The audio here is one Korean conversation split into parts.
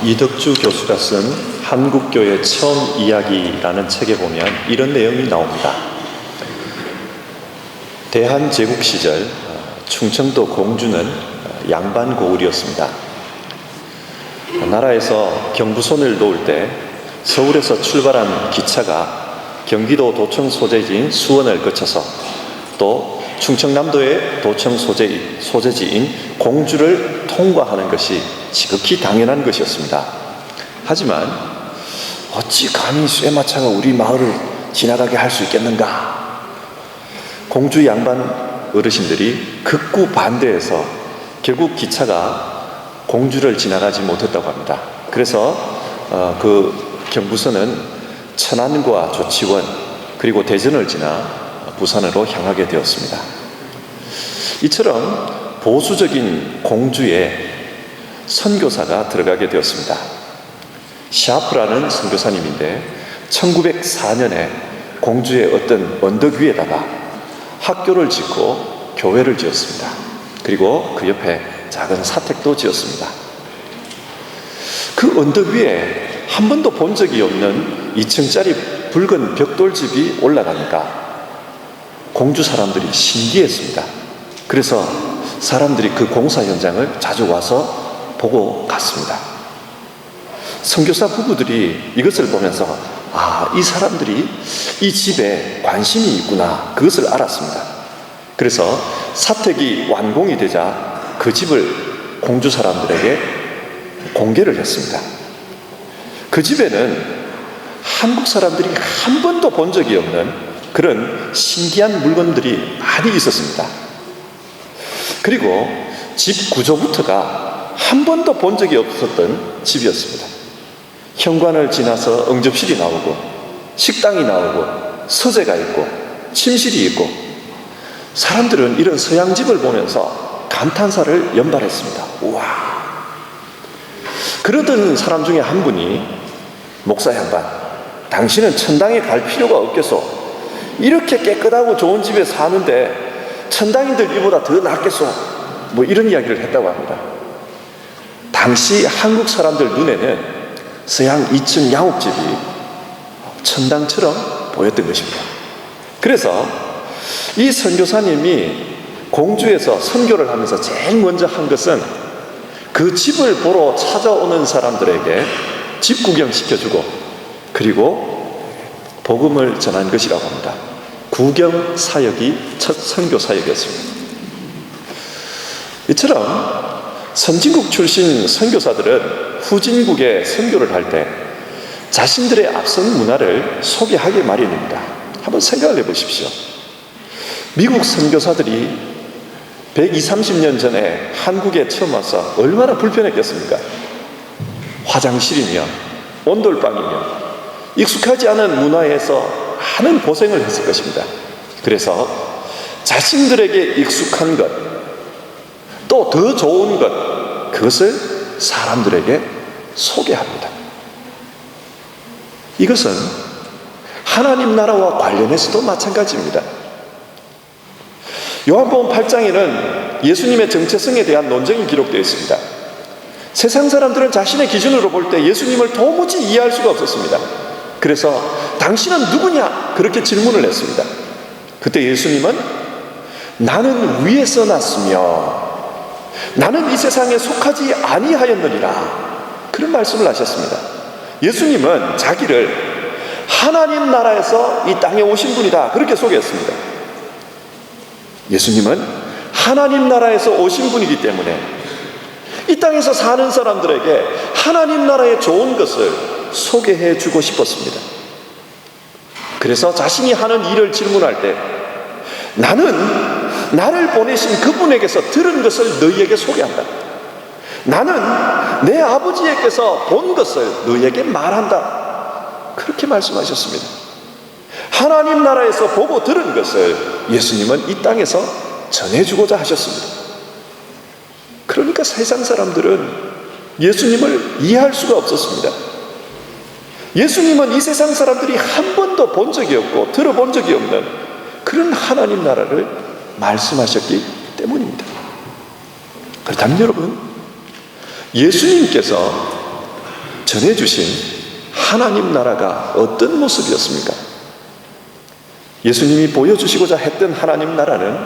이덕주 교수가 쓴 한국교회 처음 이야기라는 책에 보면 이런 내용이 나옵니다. 대한제국 시절 충청도 공주는 양반 고을이었습니다. 나라에서 경부선을 놓을 때 서울에서 출발한 기차가 경기도 도청 소재지인 수원을 거쳐서 또 충청남도의 도청 소재지인 공주를 통과하는 것이 지극히 당연한 것이었습니다. 하지만 어찌 감히 쇠마차가 우리 마을을 지나가게 할 수 있겠는가? 공주 양반 어르신들이 극구 반대해서 결국 기차가 공주를 지나가지 못했다고 합니다. 그래서 그 경부선은 천안과 조치원 그리고 대전을 지나 부산으로 향하게 되었습니다. 이처럼 보수적인 공주에 선교사가 들어가게 되었습니다. 샤프라는 선교사님인데 1904년에 공주의 어떤 언덕 위에다가 학교를 짓고 교회를 지었습니다. 그리고 그 옆에 작은 사택도 지었습니다. 그 언덕 위에 한 번도 본 적이 없는 2층짜리 붉은 벽돌집이 올라가니까 공주 사람들이 신기했습니다. 그래서 사람들이 그 공사 현장을 자주 와서 보고 갔습니다. 선교사 부부들이 이것을 보면서 이 사람들이 이 집에 관심이 있구나, 그것을 알았습니다. 그래서 사택이 완공이 되자 그 집을 공주 사람들에게 공개를 했습니다. 그 집에는 한국 사람들이 한 번도 본 적이 없는 그런 신기한 물건들이 많이 있었습니다. 그리고 집 구조부터가 한 번도 본 적이 없었던 집이었습니다. 현관을 지나서 응접실이 나오고 식당이 나오고 서재가 있고 침실이 있고 사람들은 이런 서양집을 보면서 감탄사를 연발했습니다. 우와! 그러던 사람 중에 한 분이 목사 양반, 당신은 천당에 갈 필요가 없겠소. 이렇게 깨끗하고 좋은 집에 사는데 천당인들 이보다 더 낫겠소. 뭐 이런 이야기를 했다고 합니다. 당시 한국 사람들 눈에는 서양 2층 양옥집이 천당처럼 보였던 것입니다. 그래서 이 선교사님이 공주에서 선교를 하면서 제일 먼저 한 것은 그 집을 보러 찾아오는 사람들에게 집 구경시켜주고 그리고 복음을 전한 것이라고 합니다. 구경 사역이 첫 선교 사역이었습니다. 이처럼 선진국 출신 선교사들은 후진국에 선교를 할 때 자신들의 앞선 문화를 소개하기 마련입니다. 한번 생각을 해보십시오. 미국 선교사들이 120, 30년 전에 한국에 처음 와서 얼마나 불편했겠습니까? 화장실이며 온돌방이며 익숙하지 않은 문화에서 많은 고생을 했을 것입니다. 그래서 자신들에게 익숙한 것, 또 더 좋은 것, 그것을 사람들에게 소개합니다. 이것은 하나님 나라와 관련해서도 마찬가지입니다. 요한복음 8장에는 예수님의 정체성에 대한 논쟁이 기록되어 있습니다. 세상 사람들은 자신의 기준으로 볼 때 예수님을 도무지 이해할 수가 없었습니다. 그래서 당신은 누구냐? 그렇게 질문을 했습니다. 그때 예수님은 나는 위에서 났으며 나는 이 세상에 속하지 아니하였느니라, 그런 말씀을 하셨습니다. 예수님은 자기를 하나님 나라에서 이 땅에 오신 분이다, 그렇게 소개했습니다. 예수님은 하나님 나라에서 오신 분이기 때문에 이 땅에서 사는 사람들에게 하나님 나라의 좋은 것을 소개해 주고 싶었습니다. 그래서 자신이 하는 일을 질문할 때 나는 나를 보내신 그분에게서 들은 것을 너희에게 소개한다. 나는 내 아버지에게서 본 것을 너희에게 말한다. 그렇게 말씀하셨습니다. 하나님 나라에서 보고 들은 것을 예수님은 이 땅에서 전해주고자 하셨습니다. 그러니까 세상 사람들은 예수님을 이해할 수가 없었습니다. 예수님은 이 세상 사람들이 한 번도 본 적이 없고 들어본 적이 없는 그런 하나님 나라를 말씀하셨기 때문입니다. 그렇다면 여러분, 예수님께서 전해주신 하나님 나라가 어떤 모습이었습니까? 예수님이 보여주시고자 했던 하나님 나라는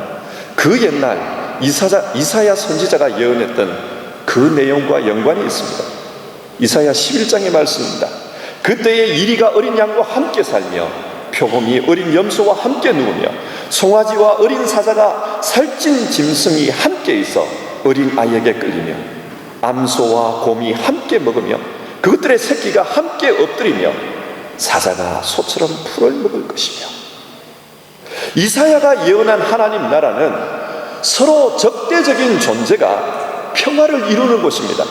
그 옛날 이사야 선지자가 예언했던 그 내용과 연관이 있습니다. 이사야 11장의 말씀입니다. 그때에 이리가 어린 양과 함께 살며 표범이 어린 염소와 함께 누우며 송아지와 어린 사자가 살찐 짐승이 함께 있어 어린 아이에게 끌리며 암소와 곰이 함께 먹으며 그것들의 새끼가 함께 엎드리며 사자가 소처럼 풀을 먹을 것이며. 이사야가 예언한 하나님 나라는 서로 적대적인 존재가 평화를 이루는 곳입니다.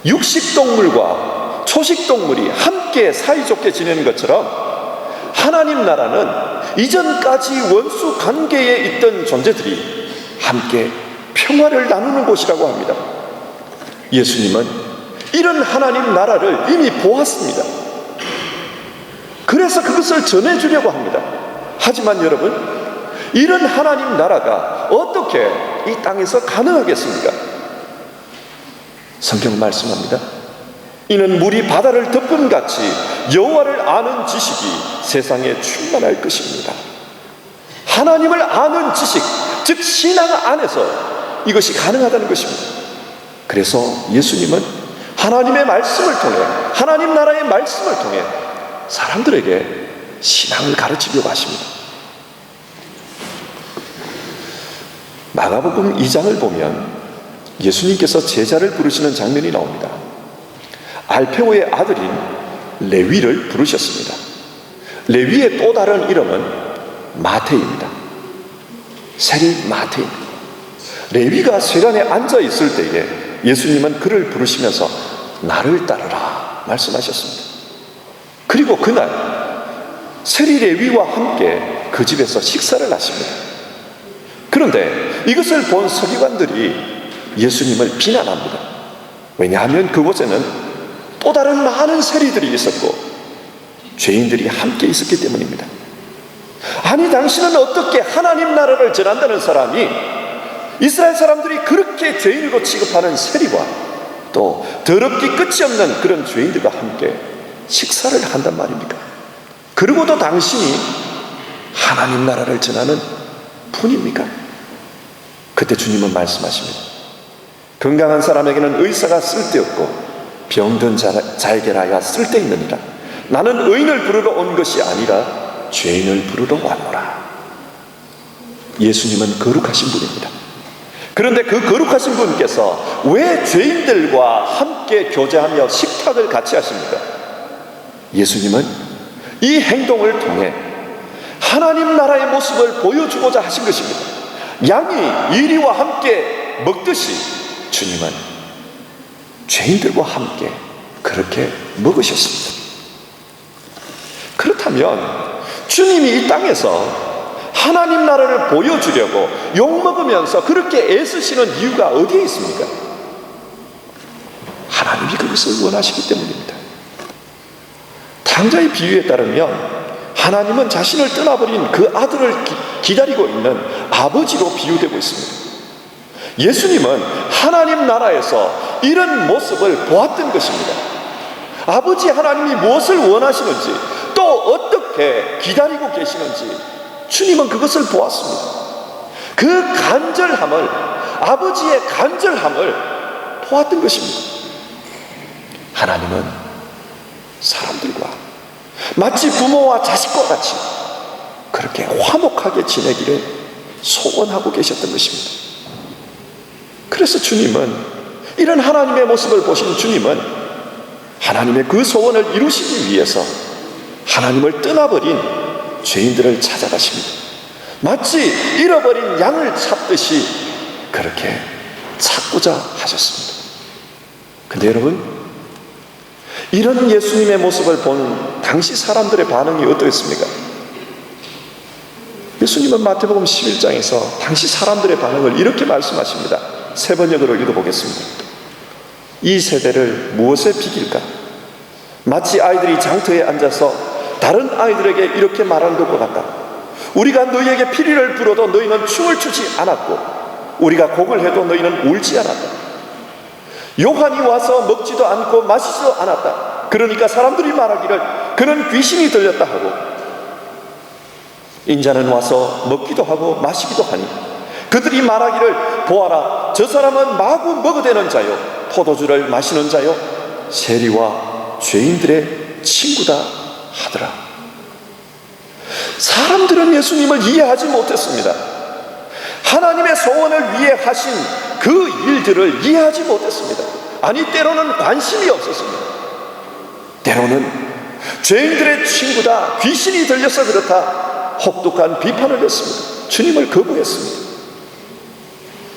육식동물과 초식동물이 함께 사이좋게 지내는 것처럼 하나님 나라는 이전까지 원수 관계에 있던 존재들이 함께 평화를 나누는 곳이라고 합니다. 예수님은 이런 하나님 나라를 이미 보았습니다. 그래서 그것을 전해주려고 합니다. 하지만 여러분, 이런 하나님 나라가 어떻게 이 땅에서 가능하겠습니까? 성경 말씀합니다. 이는 물이 바다를 덮음같이 여호와를 아는 지식이 세상에 충만할 것입니다. 하나님을 아는 지식, 즉 신앙 안에서 이것이 가능하다는 것입니다. 그래서 예수님은 하나님의 말씀을 통해, 하나님 나라의 말씀을 통해 사람들에게 신앙을 가르치려고 하십니다. 마가복음 2장을 보면 예수님께서 제자를 부르시는 장면이 나옵니다. 알페오의 아들인 레위를 부르셨습니다. 레위의 또 다른 이름은 마태입니다. 세리 마태입니다. 레위가 쇠관에 앉아 있을 때에 예수님은 그를 부르시면서 나를 따르라 말씀하셨습니다. 그리고 그날 세리 레위와 함께 그 집에서 식사를 하십니다. 그런데 이것을 본 서기관들이 예수님을 비난합니다. 왜냐하면 그곳에는 또 다른 많은 세리들이 있었고 죄인들이 함께 있었기 때문입니다. 아니, 당신은 어떻게 하나님 나라를 전한다는 사람이 이스라엘 사람들이 그렇게 죄인으로 취급하는 세리와 또 더럽기 끝이 없는 그런 죄인들과 함께 식사를 한단 말입니까? 그리고도 당신이 하나님 나라를 전하는 분입니까? 그때 주님은 말씀하십니다. 건강한 사람에게는 의사가 쓸데없고 병든 자에게라 하여 쓸데있느니라. 나는 의인을 부르러 온 것이 아니라 죄인을 부르러 왔노라. 예수님은 거룩하신 분입니다. 그런데 그 거룩하신 분께서 왜 죄인들과 함께 교제하며 식탁을 같이 하십니까? 예수님은 이 행동을 통해 하나님 나라의 모습을 보여주고자 하신 것입니다. 양이 이리와 함께 먹듯이 주님은 죄인들과 함께 그렇게 먹으셨습니다. 그렇다면 주님이 이 땅에서 하나님 나라를 보여주려고 욕먹으면서 그렇게 애쓰시는 이유가 어디에 있습니까? 하나님이 그것을 원하시기 때문입니다. 탕자의 비유에 따르면 하나님은 자신을 떠나버린 그 아들을 기다리고 있는 아버지로 비유되고 있습니다. 예수님은 하나님 나라에서 이런 모습을 보았던 것입니다. 아버지 하나님이 무엇을 원하시는지 또 어떻게 기다리고 계시는지 주님은 그것을 보았습니다. 그 간절함을, 아버지의 간절함을 보았던 것입니다. 하나님은 사람들과 마치 부모와 자식과 같이 그렇게 화목하게 지내기를 소원하고 계셨던 것입니다. 그래서 주님은, 이런 하나님의 모습을 보신 주님은 하나님의 그 소원을 이루시기 위해서 하나님을 떠나버린 죄인들을 찾아가십니다. 마치 잃어버린 양을 찾듯이 그렇게 찾고자 하셨습니다. 근데 여러분, 이런 예수님의 모습을 본 당시 사람들의 반응이 어떠했습니까? 예수님은 마태복음 11장에서 당시 사람들의 반응을 이렇게 말씀하십니다. 세 번역으로 읽어보겠습니다. 이 세대를 무엇에 비길까? 마치 아이들이 장터에 앉아서 다른 아이들에게 이렇게 말하는 것과 같다. 우리가 너희에게 피리를 불어도 너희는 춤을 추지 않았고 우리가 곡을 해도 너희는 울지 않았다. 요한이 와서 먹지도 않고 마시지도 않았다. 그러니까 사람들이 말하기를 그는 귀신이 들렸다 하고, 인자는 와서 먹기도 하고 마시기도 하니 그들이 말하기를 보아라, 저 사람은 마구 먹어대는 자요 포도주를 마시는 자요 세리와 죄인들의 친구다 하더라. 사람들은 예수님을 이해하지 못했습니다. 하나님의 소원을 위해 하신 그 일들을 이해하지 못했습니다. 아니, 때로는 관심이 없었습니다. 때로는 죄인들의 친구다, 귀신이 들려서 그렇다, 혹독한 비판을 했습니다. 주님을 거부했습니다.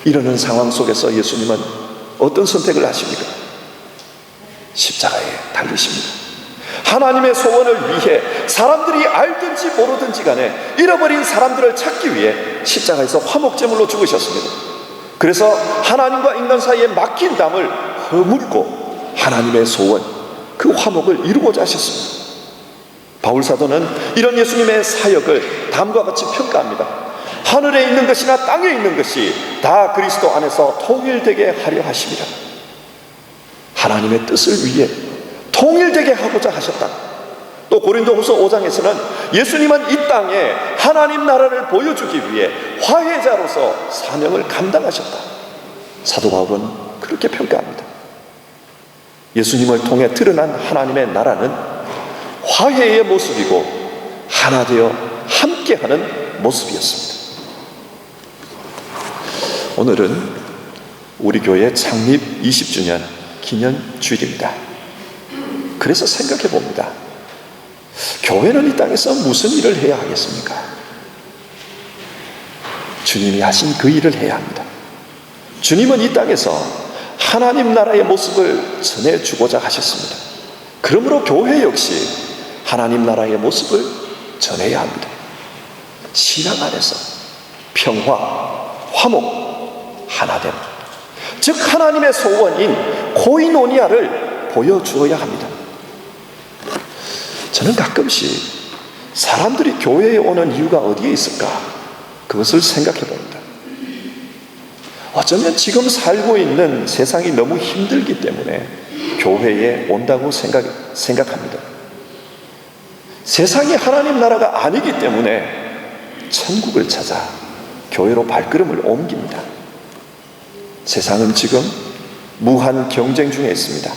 이러는 상황 속에서 예수님은 어떤 선택을 하십니까? 십자가에 달리십니다. 하나님의 소원을 위해 사람들이 알든지 모르든지 간에 잃어버린 사람들을 찾기 위해 십자가에서 화목제물로 죽으셨습니다. 그래서 하나님과 인간 사이에 막힌 담을 허물고 하나님의 소원, 그 화목을 이루고자 하셨습니다. 바울 사도는 이런 예수님의 사역을 다음과 같이 평가합니다. 하늘에 있는 것이나 땅에 있는 것이 다 그리스도 안에서 통일되게 하려 하심이라. 하나님의 뜻을 위해 통일되게 하고자 하셨다. 또 고린도후서 5장에서는 예수님은 이 땅에 하나님 나라를 보여주기 위해 화해자로서 사명을 감당하셨다. 사도 바울은 그렇게 평가합니다. 예수님을 통해 드러난 하나님의 나라는 화해의 모습이고 하나 되어 함께하는 모습이었습니다. 오늘은 우리 교회 창립 20주년 기념 주일입니다. 그래서 생각해 봅니다. 교회는 이 땅에서 무슨 일을 해야 하겠습니까? 주님이 하신 그 일을 해야 합니다. 주님은 이 땅에서 하나님 나라의 모습을 전해주고자 하셨습니다. 그러므로 교회 역시 하나님 나라의 모습을 전해야 합니다. 신앙 안에서 평화, 화목, 하나됨, 즉 하나님의 소원인 코이노니아를 보여주어야 합니다. 저는 가끔씩 사람들이 교회에 오는 이유가 어디에 있을까? 그것을 생각해 봅니다. 어쩌면 지금 살고 있는 세상이 너무 힘들기 때문에 교회에 온다고 생각합니다. 세상이 하나님 나라가 아니기 때문에 천국을 찾아 교회로 발걸음을 옮깁니다. 세상은 지금 무한 경쟁 중에 있습니다.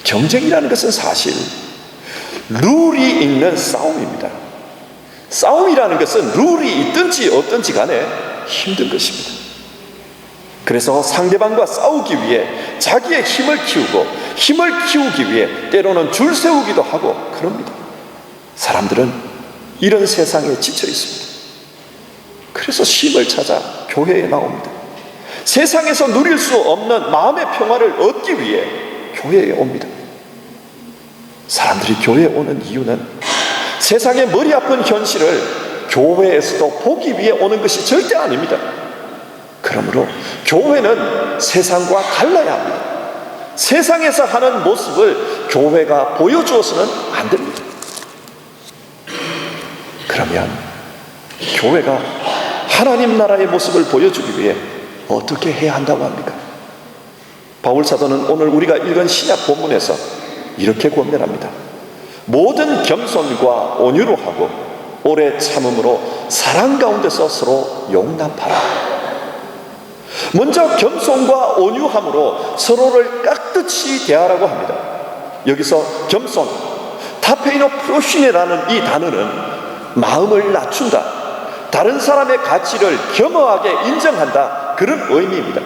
경쟁이라는 것은 사실 룰이 있는 싸움입니다. 싸움이라는 것은 룰이 있든지 없든지 간에 힘든 것입니다. 그래서 상대방과 싸우기 위해 자기의 힘을 키우고 힘을 키우기 위해 때로는 줄 세우기도 하고 그럽니다. 사람들은 이런 세상에 지쳐 있습니다. 그래서 쉼을 찾아 교회에 나옵니다. 세상에서 누릴 수 없는 마음의 평화를 얻기 위해 교회에 옵니다. 사람들이 교회에 오는 이유는 세상의 머리 아픈 현실을 교회에서도 보기 위해 오는 것이 절대 아닙니다. 그러므로 교회는 세상과 달라야 합니다. 세상에서 하는 모습을 교회가 보여주어서는 안 됩니다. 그러면 교회가 하나님 나라의 모습을 보여주기 위해 어떻게 해야 한다고 합니까? 바울 사도는 오늘 우리가 읽은 신약 본문에서 이렇게 권면합니다. 모든 겸손과 온유로 하고 오래 참음으로 사랑 가운데서 서로 용납하라. 먼저 겸손과 온유함으로 서로를 깍듯이 대하라고 합니다. 여기서 겸손, 타페이노 프로시네라는 이 단어는 마음을 낮춘다, 다른 사람의 가치를 겸허하게 인정한다, 그런 의미입니다.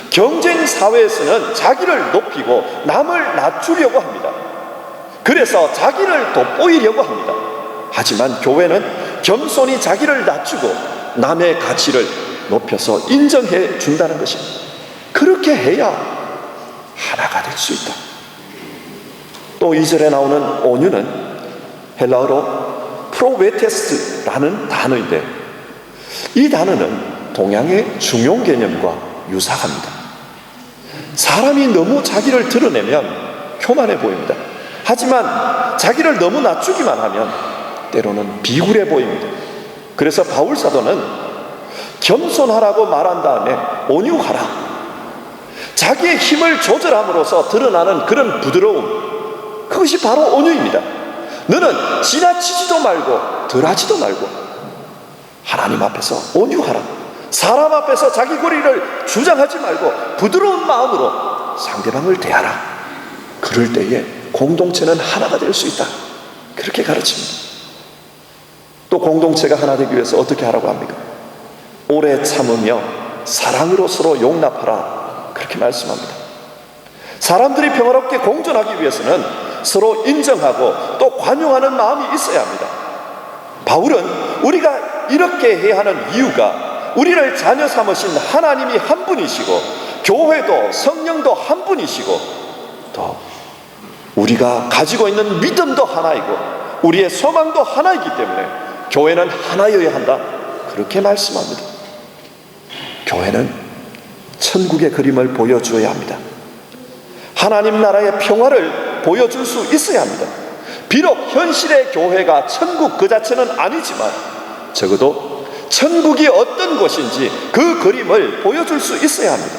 경쟁 사회에서는 자기를 높이고 남을 낮추려고 합니다. 그래서 자기를 돋보이려고 합니다. 하지만 교회는 겸손히 자기를 낮추고 남의 가치를 높여서 인정해 준다는 것입니다. 그렇게 해야 하나가 될 수 있다. 또 2절에 나오는 온유는 헬라어로 프로베테스라는 단어인데, 이 단어는 동양의 중용 개념과 유사합니다. 사람이 너무 자기를 드러내면 교만해 보입니다. 하지만 자기를 너무 낮추기만 하면 때로는 비굴해 보입니다. 그래서 바울 사도는 겸손하라고 말한 다음에 온유하라, 자기의 힘을 조절함으로써 드러나는 그런 부드러움, 그것이 바로 온유입니다. 너는 지나치지도 말고 덜하지도 말고 하나님 앞에서 온유하라. 사람 앞에서 자기 권리를 주장하지 말고 부드러운 마음으로 상대방을 대하라. 그럴 때에 공동체는 하나가 될 수 있다. 그렇게 가르칩니다. 또 공동체가 하나 되기 위해서 어떻게 하라고 합니까? 오래 참으며 사랑으로 서로 용납하라. 그렇게 말씀합니다. 사람들이 평화롭게 공존하기 위해서는 서로 인정하고 또 관용하는 마음이 있어야 합니다. 바울은 우리가 이렇게 해야 하는 이유가 우리를 자녀 삼으신 하나님이 한 분이시고 교회도 성령도 한 분이시고 또 우리가 가지고 있는 믿음도 하나이고 우리의 소망도 하나이기 때문에 교회는 하나여야 한다. 그렇게 말씀합니다. 교회는 천국의 그림을 보여주어야 합니다. 하나님 나라의 평화를 보여줄 수 있어야 합니다. 비록 현실의 교회가 천국 그 자체는 아니지만 적어도 천국이 어떤 곳인지 그 그림을 보여줄 수 있어야 합니다.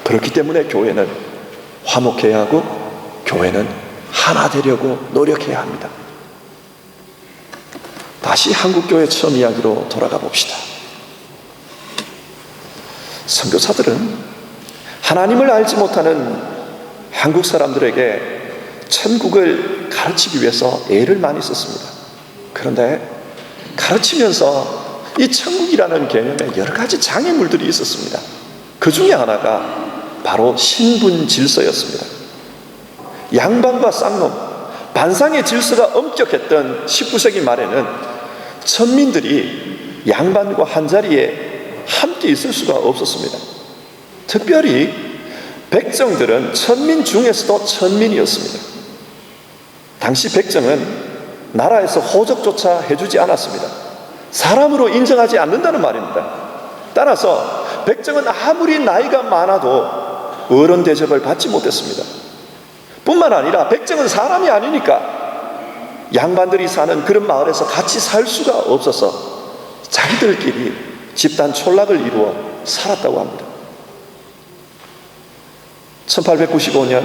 그렇기 때문에 교회는 화목해야 하고 교회는 하나 되려고 노력해야 합니다. 다시 한국교회 처음 이야기로 돌아가 봅시다. 선교사들은 하나님을 알지 못하는 한국 사람들에게 천국을 가르치기 위해서 애를 많이 썼습니다. 그런데 가르치면서 이 천국이라는 개념에 여러 가지 장애물들이 있었습니다. 그 중에 하나가 바로 신분 질서였습니다. 양반과 쌍놈, 반상의 질서가 엄격했던 19세기 말에는 천민들이 양반과 한자리에 함께 있을 수가 없었습니다. 특별히 백정들은 천민 중에서도 천민이었습니다. 당시 백정은 나라에서 호적조차 해주지 않았습니다. 사람으로 인정하지 않는다는 말입니다. 따라서 백정은 아무리 나이가 많아도 어른 대접을 받지 못했습니다. 뿐만 아니라 백정은 사람이 아니니까 양반들이 사는 그런 마을에서 같이 살 수가 없어서 자기들끼리 집단 촌락을 이루어 살았다고 합니다. 1895년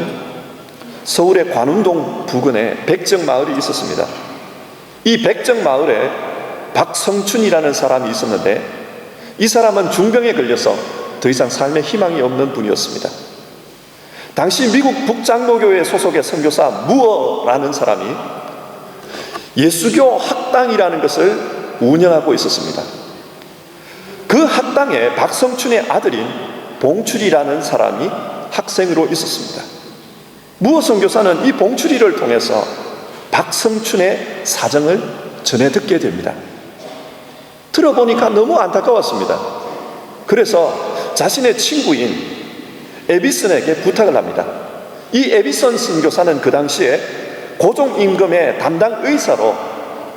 서울의 관운동 부근에 백정마을이 있었습니다. 이 백정마을에 박성춘이라는 사람이 있었는데 이 사람은 중병에 걸려서 더 이상 삶에 희망이 없는 분이었습니다. 당시 미국 북장로교회 소속의 선교사 무어라는 사람이 예수교 학당이라는 것을 운영하고 있었습니다. 그 학당에 박성춘의 아들인 봉출이라는 사람이 학생으로 있었습니다. 무어 선교사는 이 봉출이를 통해서 박성춘의 사정을 전해 듣게 됩니다. 들어보니까 너무 안타까웠습니다. 그래서 자신의 친구인 에비슨에게 부탁을 합니다. 이 에비슨 선교사는 그 당시에 고종임금의 담당 의사로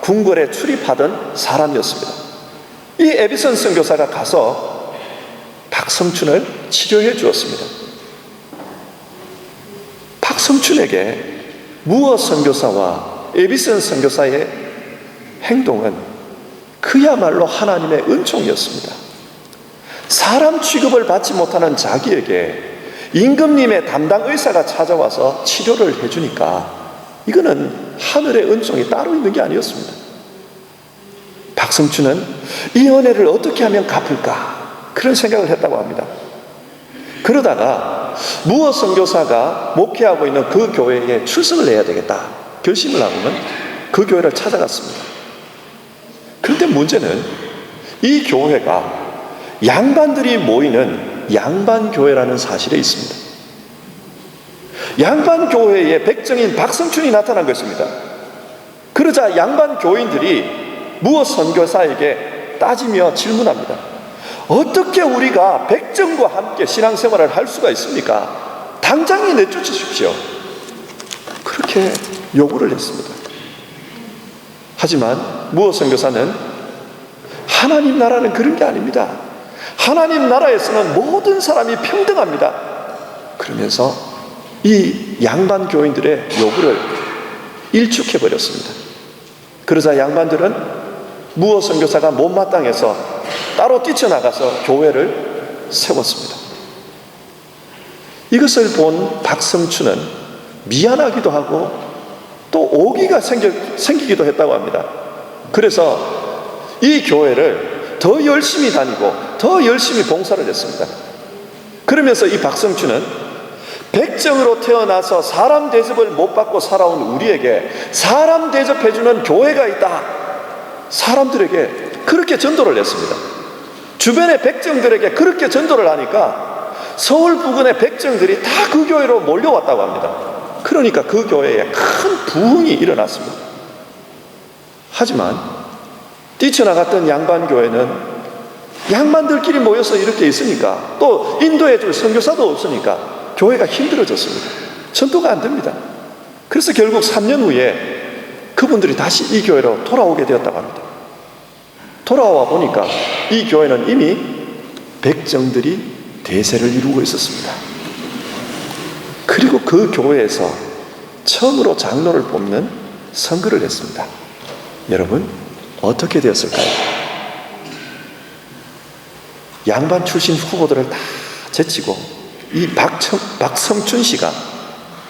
궁궐에 출입하던 사람이었습니다. 이 에비슨 선교사가 가서 박성춘을 치료해 주었습니다. 박성춘에게 무어 선교사와 에비슨 선교사의 행동은 그야말로 하나님의 은총이었습니다. 사람 취급을 받지 못하는 자기에게 임금님의 담당 의사가 찾아와서 치료를 해주니까 이거는 하늘의 은총이 따로 있는 게 아니었습니다. 박성춘은 이 은혜를 어떻게 하면 갚을까 그런 생각을 했다고 합니다. 그러다가 무어 선교사가 목회하고 있는 그 교회에 출석을 해야 되겠다 결심을 하고는 그 교회를 찾아갔습니다. 그런데 문제는 이 교회가 양반들이 모이는 양반교회라는 사실에 있습니다. 양반교회에 백정인 박성춘이 나타난 것입니다. 그러자 양반교인들이 무어 선교사에게 따지며 질문합니다. 어떻게 우리가 백정과 함께 신앙생활을 할 수가 있습니까? 당장에 내쫓으십시오. 그렇게 요구를 했습니다. 하지만 무어 선교사는 하나님 나라는 그런 게 아닙니다. 하나님 나라에서는 모든 사람이 평등합니다. 그러면서 이 양반 교인들의 요구를 일축해 버렸습니다. 그러자 양반들은 무어 선교사가 못마땅해서 따로 뛰쳐나가서 교회를 세웠습니다. 이것을 본 박성춘은 미안하기도 하고 또 오기가 생기기도 했다고 합니다. 그래서 이 교회를 더 열심히 다니고 더 열심히 봉사를 했습니다. 그러면서 이 박성춘은 백정으로 태어나서 사람 대접을 못 받고 살아온 우리에게 사람 대접해주는 교회가 있다, 사람들에게 그렇게 전도를 했습니다. 주변의 백정들에게 그렇게 전도를 하니까 서울 부근의 백정들이 다 그 교회로 몰려왔다고 합니다. 그러니까 그 교회에 큰 부흥이 일어났습니다. 하지만 뛰쳐나갔던 양반교회는 양반들끼리 모여서 이렇게 있으니까, 또 인도해 줄 선교사도 없으니까 교회가 힘들어졌습니다. 전도가 안 됩니다. 그래서 결국 3년 후에 그분들이 다시 이 교회로 돌아오게 되었다고 합니다. 돌아와 보니까 이 교회는 이미 백정들이 대세를 이루고 있었습니다. 그리고 그 교회에서 처음으로 장로를 뽑는 선거를 했습니다. 여러분, 어떻게 되었을까요? 양반 출신 후보들을 다 제치고 이 박성춘 씨가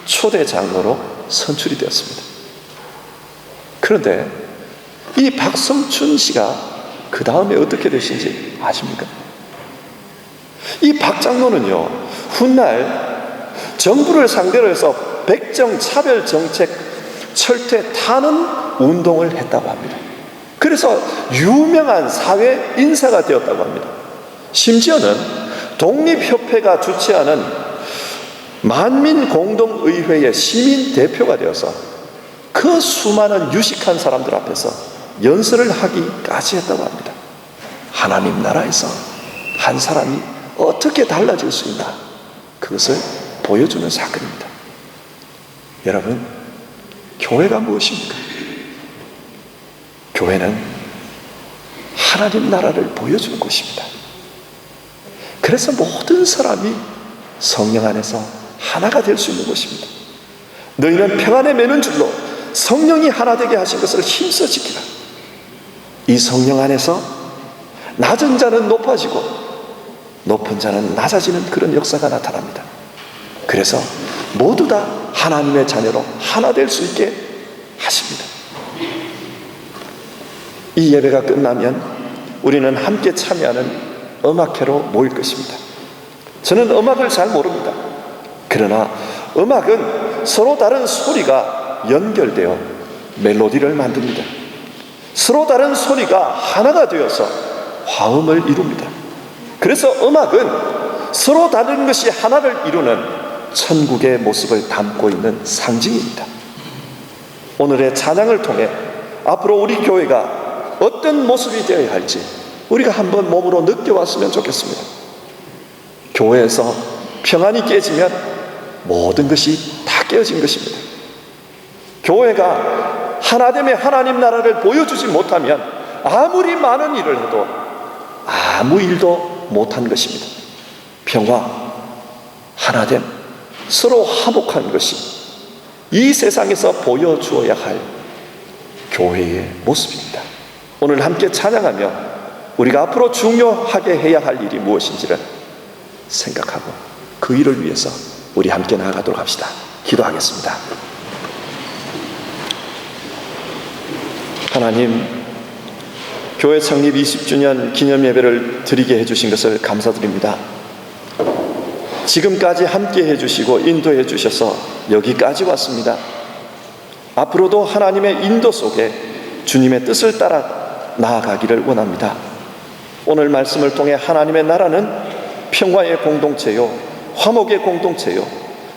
초대 장로로 선출이 되었습니다. 그런데 이 박성춘 씨가 그 다음에 어떻게 되신지 아십니까? 이 박 장로는요, 훗날 정부를 상대로 해서 백정 차별 정책 철퇴타는 운동을 했다고 합니다. 그래서 유명한 사회 인사가 되었다고 합니다. 심지어는 독립협회가 주최하는 만민공동의회의 시민 대표가 되어서 그 수많은 유식한 사람들 앞에서 연설을 하기까지 했다고 합니다. 하나님 나라에서 한 사람이 어떻게 달라질 수 있나, 그것을 보여주는 사건입니다. 여러분, 교회가 무엇입니까? 교회는 하나님 나라를 보여주는 곳입니다. 그래서 모든 사람이 성령 안에서 하나가 될 수 있는 곳입니다. 너희는 평안에 매는 줄로 성령이 하나 되게 하신 것을 힘써 지키라. 이 성령 안에서 낮은 자는 높아지고 높은 자는 낮아지는 그런 역사가 나타납니다. 그래서 모두 다 하나님의 자녀로 하나 될 수 있게 하십니다. 이 예배가 끝나면 우리는 함께 참여하는 음악회로 모일 것입니다. 저는 음악을 잘 모릅니다. 그러나 음악은 서로 다른 소리가 연결되어 멜로디를 만듭니다. 서로 다른 소리가 하나가 되어서 화음을 이룹니다. 그래서 음악은 서로 다른 것이 하나를 이루는 천국의 모습을 담고 있는 상징입니다. 오늘의 찬양을 통해 앞으로 우리 교회가 어떤 모습이 되어야 할지 우리가 한번 몸으로 느껴왔으면 좋겠습니다. 교회에서 평안이 깨지면 모든 것이 다 깨어진 것입니다. 교회가 하나됨의 하나님 나라를 보여주지 못하면 아무리 많은 일을 해도 아무 일도 못한 것입니다. 평화, 하나됨, 서로 화목한 것이 이 세상에서 보여주어야 할 교회의 모습입니다. 오늘 함께 찬양하며 우리가 앞으로 중요하게 해야 할 일이 무엇인지를 생각하고 그 일을 위해서 우리 함께 나아가도록 합시다. 기도하겠습니다. 하나님, 교회 창립 20주년 기념 예배를 드리게 해주신 것을 감사드립니다. 지금까지 함께 해주시고 인도해 주셔서 여기까지 왔습니다. 앞으로도 하나님의 인도 속에 주님의 뜻을 따라 나아가기를 원합니다. 오늘 말씀을 통해 하나님의 나라는 평화의 공동체요, 화목의 공동체요,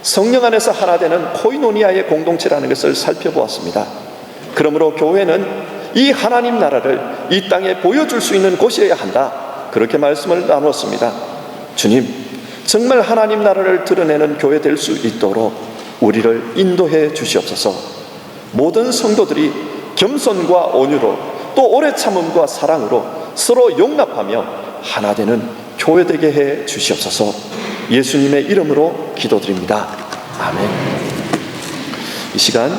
성령 안에서 하나 되는 코이노니아의 공동체라는 것을 살펴보았습니다. 그러므로 교회는 이 하나님 나라를 이 땅에 보여줄 수 있는 곳이어야 한다, 그렇게 말씀을 나누었습니다. 주님, 정말 하나님 나라를 드러내는 교회 될 수 있도록 우리를 인도해 주시옵소서. 모든 성도들이 겸손과 온유로 또 오래 참음과 사랑으로 서로 용납하며 하나 되는 교회 되게 해 주시옵소서. 예수님의 이름으로 기도드립니다. 아멘. 이 시간